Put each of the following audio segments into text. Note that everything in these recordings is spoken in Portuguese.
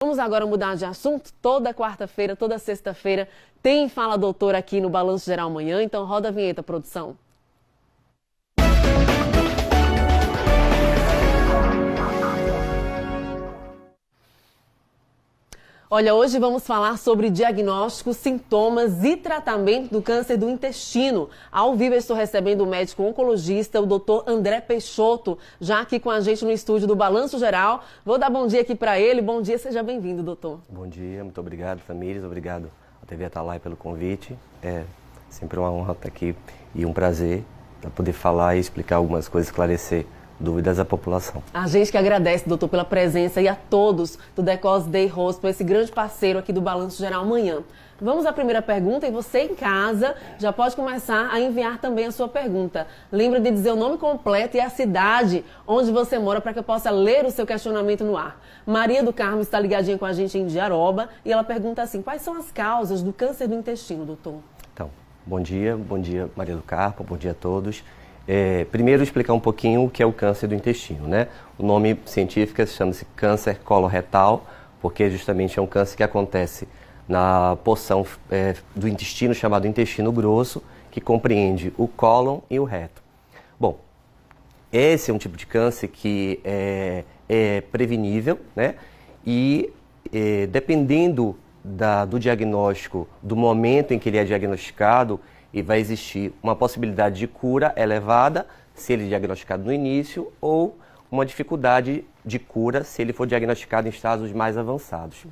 Vamos agora mudar de assunto. Toda quarta-feira, toda sexta-feira tem Fala Doutor aqui no Balanço Geral Amanhã. Então roda a vinheta, produção. Olha, hoje vamos falar sobre diagnóstico, sintomas e tratamento do câncer do intestino. Ao vivo eu estou recebendo o médico oncologista, o Dr. André Peixoto, já aqui com a gente no estúdio do Balanço Geral. Vou dar bom dia aqui para ele. Bom dia, seja bem-vindo, doutor. Bom dia, muito obrigado, Tamires, obrigado à TV Atalaia pelo convite. É sempre uma honra estar aqui e um prazer para poder falar e explicar algumas coisas, esclarecer dúvidas da população. A gente que agradece, doutor, pela presença e a todos do Decos Day Hospital, esse grande parceiro aqui do Balanço Geral Amanhã. Vamos à primeira pergunta e você em casa já pode começar a enviar também a sua pergunta. Lembra de dizer o nome completo e a cidade onde você mora para que eu possa ler o seu questionamento no ar. Maria do Carmo está ligadinha com a gente em Diaroba e ela pergunta assim: quais são as causas do câncer do intestino, doutor? Então, bom dia Maria do Carmo, bom dia a todos. Primeiro explicar um pouquinho o que é o câncer do intestino, né? O nome científico chama-se câncer coloretal, porque justamente é um câncer que acontece na porção do intestino chamado intestino grosso, que compreende o cólon e o reto. Bom, esse é um tipo de câncer que é prevenível, né? E dependendo do diagnóstico, do momento em que ele é diagnosticado, e vai existir uma possibilidade de cura elevada se ele é diagnosticado no início ou uma dificuldade de cura se ele for diagnosticado em estágios mais avançados.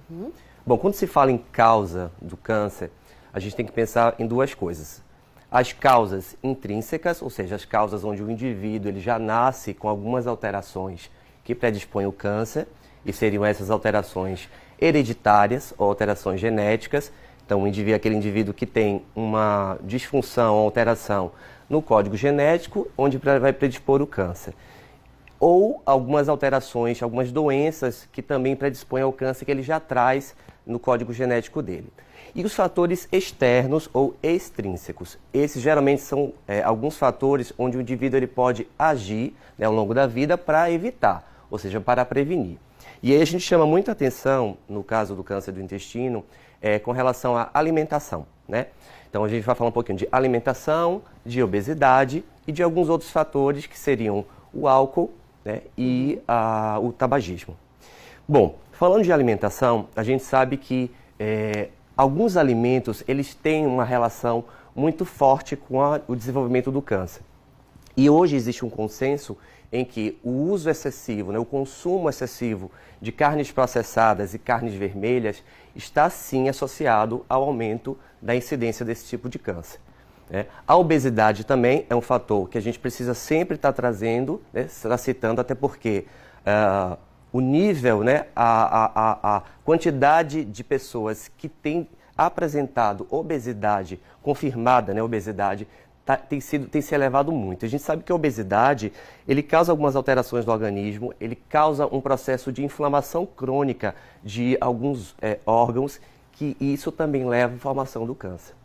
Bom, quando se fala em causa do câncer, a gente tem que pensar em duas coisas. As causas intrínsecas, ou seja, as causas onde o indivíduo ele já nasce com algumas alterações que predispõem o câncer, e seriam essas alterações hereditárias ou alterações genéticas. Então, aquele indivíduo que tem uma disfunção, uma alteração no código genético, onde vai predispor o câncer. Ou algumas alterações, algumas doenças que também predispõem ao câncer que ele já traz no código genético dele. E os fatores externos ou extrínsecos. Esses geralmente são alguns fatores onde o indivíduo ele pode agir, né, ao longo da vida para evitar, ou seja, para prevenir. E aí a gente chama muita atenção, no caso do câncer do intestino, com relação à alimentação, né? Então a gente vai falar um pouquinho de alimentação, de obesidade e de alguns outros fatores que seriam o álcool, né, e o tabagismo. Bom, falando de alimentação, a gente sabe que alguns alimentos eles têm uma relação muito forte com o desenvolvimento do câncer. E hoje existe um consenso em que o uso excessivo, né, o consumo excessivo de carnes processadas e carnes vermelhas está sim associado ao aumento da incidência desse tipo de câncer, né? A obesidade também é um fator que a gente precisa sempre estar trazendo, né, citando, até porque o nível, né, a quantidade de pessoas que têm apresentado obesidade confirmada, né, obesidade, tem se elevado muito. A gente sabe que a obesidade, ele causa algumas alterações no organismo, ele causa um processo de inflamação crônica de alguns órgãos, que isso também leva à formação do câncer.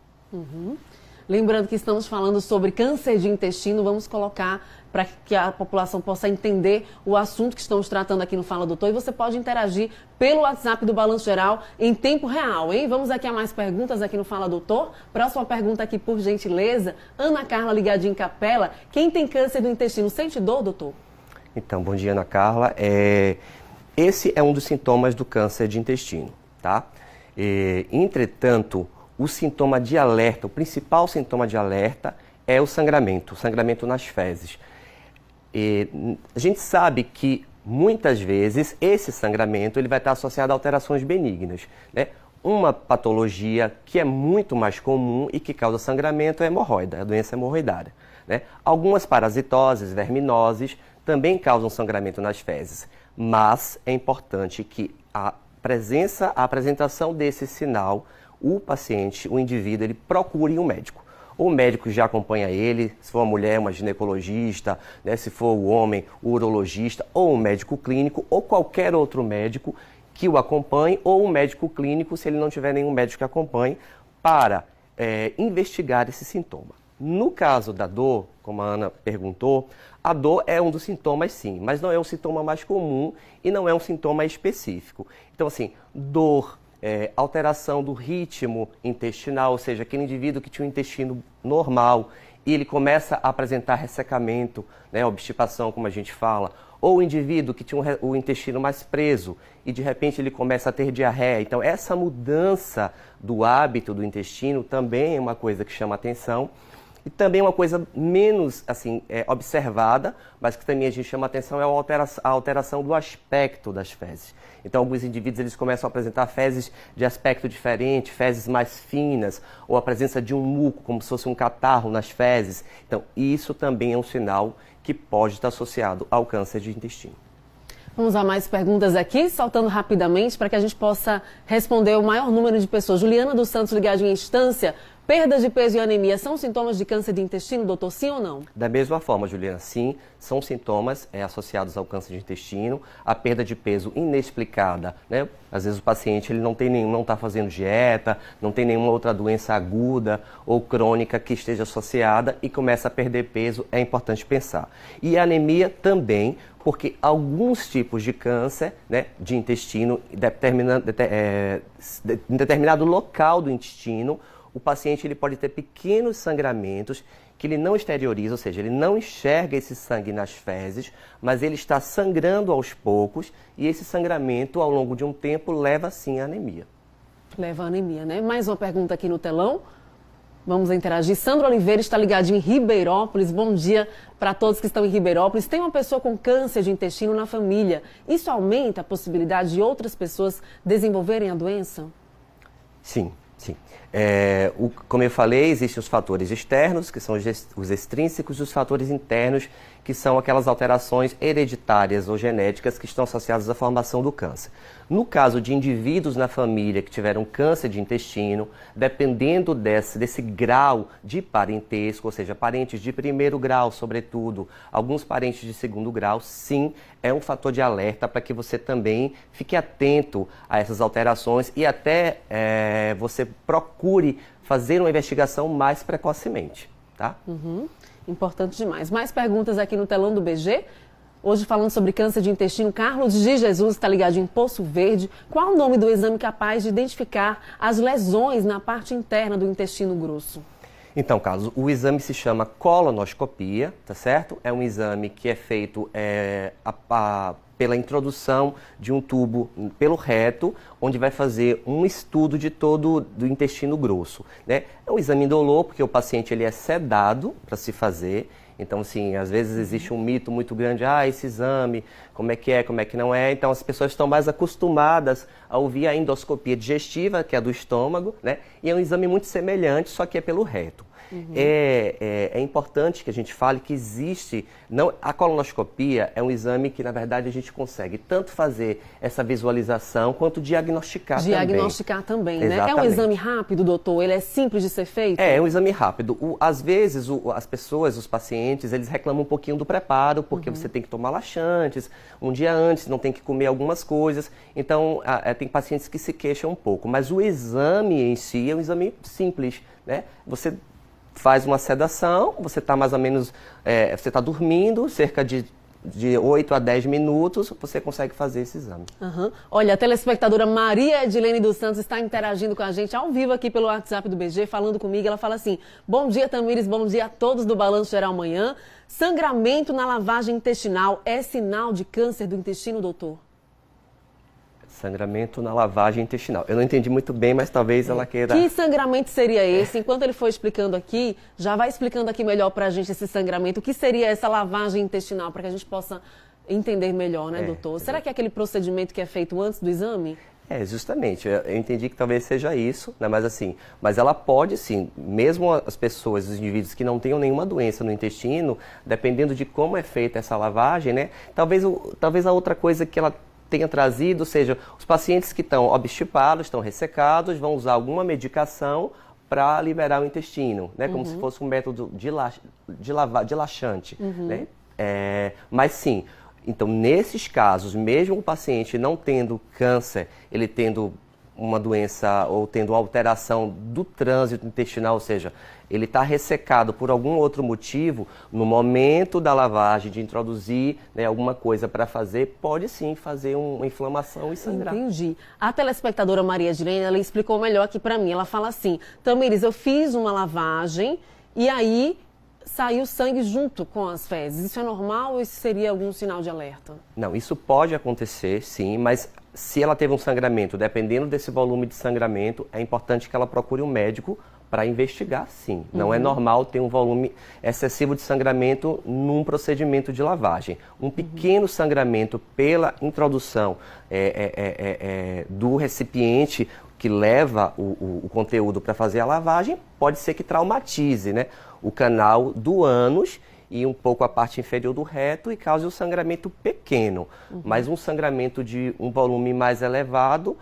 Lembrando que estamos falando sobre câncer de intestino, vamos colocar para que a população possa entender o assunto que estamos tratando aqui no Fala Doutor. E você pode interagir pelo WhatsApp do Balanço Geral em tempo real, hein? Vamos aqui a mais perguntas aqui no Fala Doutor. Próxima pergunta aqui, por gentileza. Ana Carla ligadinha em Capela. Quem tem câncer do intestino sente dor, doutor? Então, bom dia, Ana Carla. Esse é um dos sintomas do câncer de intestino, tá? Entretanto, o sintoma de alerta, o principal sintoma de alerta é o sangramento nas fezes. A gente sabe que muitas vezes esse sangramento ele vai estar associado a alterações benignas, né? Uma patologia que é muito mais comum e que causa sangramento é a hemorroida, a doença hemorroidária, né? Algumas parasitoses, verminoses também causam sangramento nas fezes, mas é importante que a apresentação desse sinal, o paciente, o indivíduo, ele procure um médico. O médico já acompanha ele, se for uma mulher, uma ginecologista, né, se for o homem, o urologista, ou um médico clínico, ou qualquer outro médico que o acompanhe, ou um médico clínico, se ele não tiver nenhum médico que acompanhe, para investigar esse sintoma. No caso da dor, como a Ana perguntou, A dor é um dos sintomas, sim, mas não é um sintoma mais comum e não é um sintoma específico. Então, assim, dor, alteração do ritmo intestinal, ou seja, aquele indivíduo que tinha um intestino normal e ele começa a apresentar ressecamento, né, obstipação, como a gente fala, ou o indivíduo que tinha o intestino mais preso e de repente ele começa a ter diarreia. Então, essa mudança do hábito do intestino também é uma coisa que chama atenção. E também uma coisa menos assim, observada, mas que também a gente chama atenção, é a alteração do aspecto das fezes. Então, alguns indivíduos eles começam a apresentar fezes de aspecto diferente, fezes mais finas, ou a presença de um muco, como se fosse um catarro nas fezes. Então, isso também é um sinal que pode estar associado ao câncer de intestino. Vamos a mais perguntas aqui, saltando rapidamente para que a gente possa responder o maior número de pessoas. Juliana dos Santos, ligada em instância. Perda de peso e anemia são sintomas de câncer de intestino, doutor, sim ou não? Da mesma forma, Juliana, sim, são sintomas associados ao câncer de intestino. A perda de peso inexplicada, né? Às vezes o paciente ele não está fazendo dieta, não tem nenhuma outra doença aguda ou crônica que esteja associada e começa a perder peso, é importante pensar. E a anemia também, porque alguns tipos de câncer, né, de intestino, em determinado local do intestino, o paciente ele pode ter pequenos sangramentos que ele não exterioriza, ou seja, ele não enxerga esse sangue nas fezes, mas ele está sangrando aos poucos e esse sangramento, ao longo de um tempo, leva sim à anemia. Leva à anemia, né? Mais uma pergunta aqui no telão. Vamos interagir. Sandro Oliveira está ligadinho em Ribeirópolis. Bom dia para todos que estão em Ribeirópolis. Tem uma pessoa com câncer de intestino na família. Isso aumenta a possibilidade de outras pessoas desenvolverem a doença? Sim. Sim. Como eu falei, existem os fatores externos, que são os extrínsecos, e os fatores internos, que são aquelas alterações hereditárias ou genéticas que estão associadas à formação do câncer. No caso de indivíduos na família que tiveram câncer de intestino, dependendo desse grau de parentesco, ou seja, parentes de primeiro grau, sobretudo, alguns parentes de segundo grau, sim, é um fator de alerta para que você também fique atento a essas alterações e até você procure fazer uma investigação mais precocemente, tá? Importante demais. Mais perguntas aqui no telão do BG. Hoje falando sobre câncer de intestino, Carlos de Jesus está ligado em Poço Verde. Qual o nome do exame capaz de identificar as lesões na parte interna do intestino grosso? Então, Carlos, o exame se chama colonoscopia, tá certo? É um exame que é feito pela introdução de um tubo pelo reto, onde vai fazer um estudo de todo do intestino grosso, né? É um exame indolor, porque o paciente ele é sedado para se fazer. Então, assim, às vezes existe um mito muito grande, esse exame, como é que não é. Então, as pessoas estão mais acostumadas a ouvir a endoscopia digestiva, que é do estômago, né? E é um exame muito semelhante, só que é pelo reto. É importante que a gente fale que existe... a colonoscopia é um exame que, na verdade, a gente consegue tanto fazer essa visualização quanto diagnosticar também. Diagnosticar também, né? Exatamente. É um exame rápido, doutor? Ele é simples de ser feito? É um exame rápido. Às vezes, as pessoas, os pacientes, eles reclamam um pouquinho do preparo, porque você tem que tomar laxantes, um dia antes, não tem que comer algumas coisas. Então, tem pacientes que se queixam um pouco. Mas o exame em si é um exame simples, né? Você faz uma sedação, você está mais ou menos, você está dormindo, cerca de 8 a 10 minutos, você consegue fazer esse exame. Olha, a telespectadora Maria Edilene dos Santos está interagindo com a gente ao vivo aqui pelo WhatsApp do BG, falando comigo. Ela fala assim: bom dia, Tamires, bom dia a todos do Balanço Geral Manhã. Sangramento na lavagem intestinal é sinal de câncer do intestino, doutor? Sangramento na lavagem intestinal. Eu não entendi muito bem, mas talvez ela queira... Que sangramento seria esse? Enquanto ele for explicando aqui, já vai explicando aqui melhor pra gente esse sangramento. O que seria essa lavagem intestinal, para que a gente possa entender melhor, né, doutor? Será que é aquele procedimento que é feito antes do exame? Justamente. Eu entendi que talvez seja isso, né? Mas ela pode sim, mesmo as pessoas, os indivíduos que não tenham nenhuma doença no intestino, dependendo de como é feita essa lavagem, né? Talvez a outra coisa que ela tenha trazido, ou seja, os pacientes que estão obstipados, estão ressecados, vão usar alguma medicação para liberar o intestino, né? Como se fosse um método de laxante, né? Mas sim, então nesses casos, mesmo o paciente não tendo câncer, ele tendo uma doença ou tendo alteração do trânsito intestinal, ou seja, ele está ressecado por algum outro motivo, no momento da lavagem, de introduzir, né, alguma coisa para fazer, pode sim fazer uma inflamação e sangrar. Entendi. A telespectadora Maria Edilene, ela explicou melhor aqui para mim. Ela fala assim: Tamires, eu fiz uma lavagem e aí saiu sangue junto com as fezes. Isso é normal ou isso seria algum sinal de alerta? Não, isso pode acontecer, sim, mas se ela teve um sangramento, dependendo desse volume de sangramento, é importante que ela procure um médico para investigar, sim. Não é normal ter um volume excessivo de sangramento num procedimento de lavagem. Um pequeno sangramento pela introdução do recipiente que leva o conteúdo para fazer a lavagem, pode ser que traumatize, né, o canal do ânus e um pouco a parte inferior do reto e cause um sangramento pequeno. Mas um sangramento de um volume mais elevado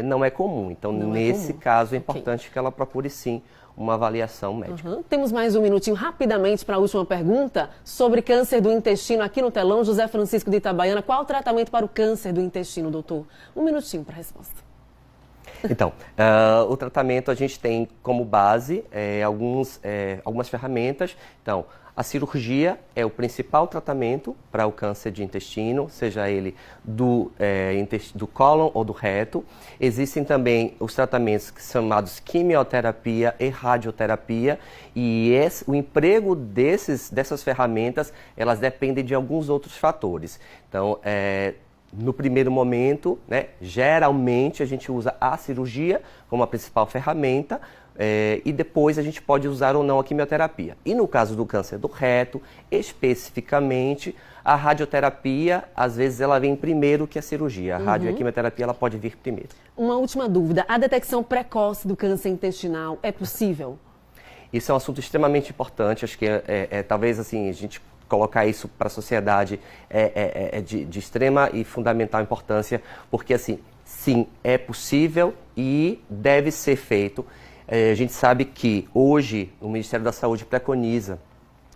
não é comum. Então, nesse caso, é importante que ela procure, sim, uma avaliação médica. Temos mais um minutinho, rapidamente, para a última pergunta sobre câncer do intestino. Aqui no telão, José Francisco de Itabaiana. Qual o tratamento para o câncer do intestino, doutor? Um minutinho para a resposta. Então, o tratamento a gente tem como base algumas ferramentas. Então, a cirurgia é o principal tratamento para o câncer de intestino, seja ele do cólon ou do reto. Existem também os tratamentos chamados quimioterapia e radioterapia, e o emprego dessas ferramentas, elas dependem de alguns outros fatores. Então, no primeiro momento, né, geralmente a gente usa a cirurgia como a principal ferramenta, e depois a gente pode usar ou não a quimioterapia. E no caso do câncer do reto, especificamente, a radioterapia, às vezes, ela vem primeiro que a cirurgia. A radio e a quimioterapia, ela pode vir primeiro. Uma última dúvida. A detecção precoce do câncer intestinal é possível? Isso é um assunto extremamente importante. Acho que talvez assim, a gente colocar isso para a sociedade de extrema e fundamental importância, porque assim, sim, é possível e deve ser feito. A gente sabe que hoje o Ministério da Saúde preconiza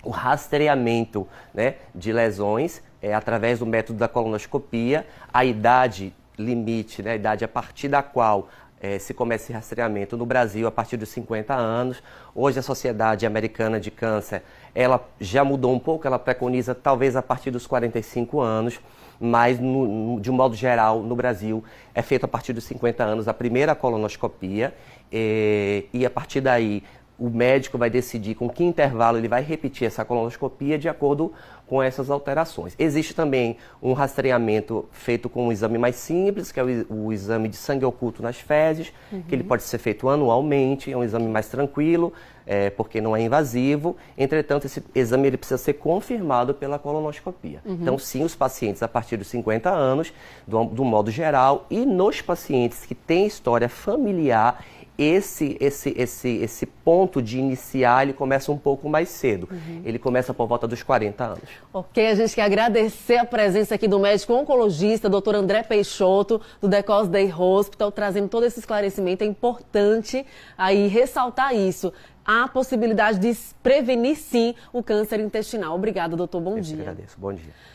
o rastreamento, né, de lesões através do método da colonoscopia. A idade limite, né, a idade a partir da qual se começa esse rastreamento no Brasil a partir dos 50 anos. Hoje a Sociedade Americana de Câncer, ela já mudou um pouco, ela preconiza talvez a partir dos 45 anos, mas de um modo geral no Brasil é feito a partir dos 50 anos a primeira colonoscopia, e a partir daí o médico vai decidir com que intervalo ele vai repetir essa colonoscopia de acordo com essas alterações. Existe também um rastreamento feito com um exame mais simples, que é o exame de sangue oculto nas fezes, que ele pode ser feito anualmente, é um exame mais tranquilo, porque não é invasivo. Entretanto, esse exame ele precisa ser confirmado pela colonoscopia. Então, sim, os pacientes a partir dos 50 anos, do modo geral, e nos pacientes que têm história familiar, esse ponto de iniciar, ele começa um pouco mais cedo. Ele começa por volta dos 40 anos. Ok, a gente quer agradecer a presença aqui do médico oncologista, Dr. André Peixoto, do The Cause Day Hospital, trazendo todo esse esclarecimento. É importante aí ressaltar isso. Há a possibilidade de prevenir, sim, o câncer intestinal. Obrigada, doutor. Bom dia. Eu agradeço. Bom dia.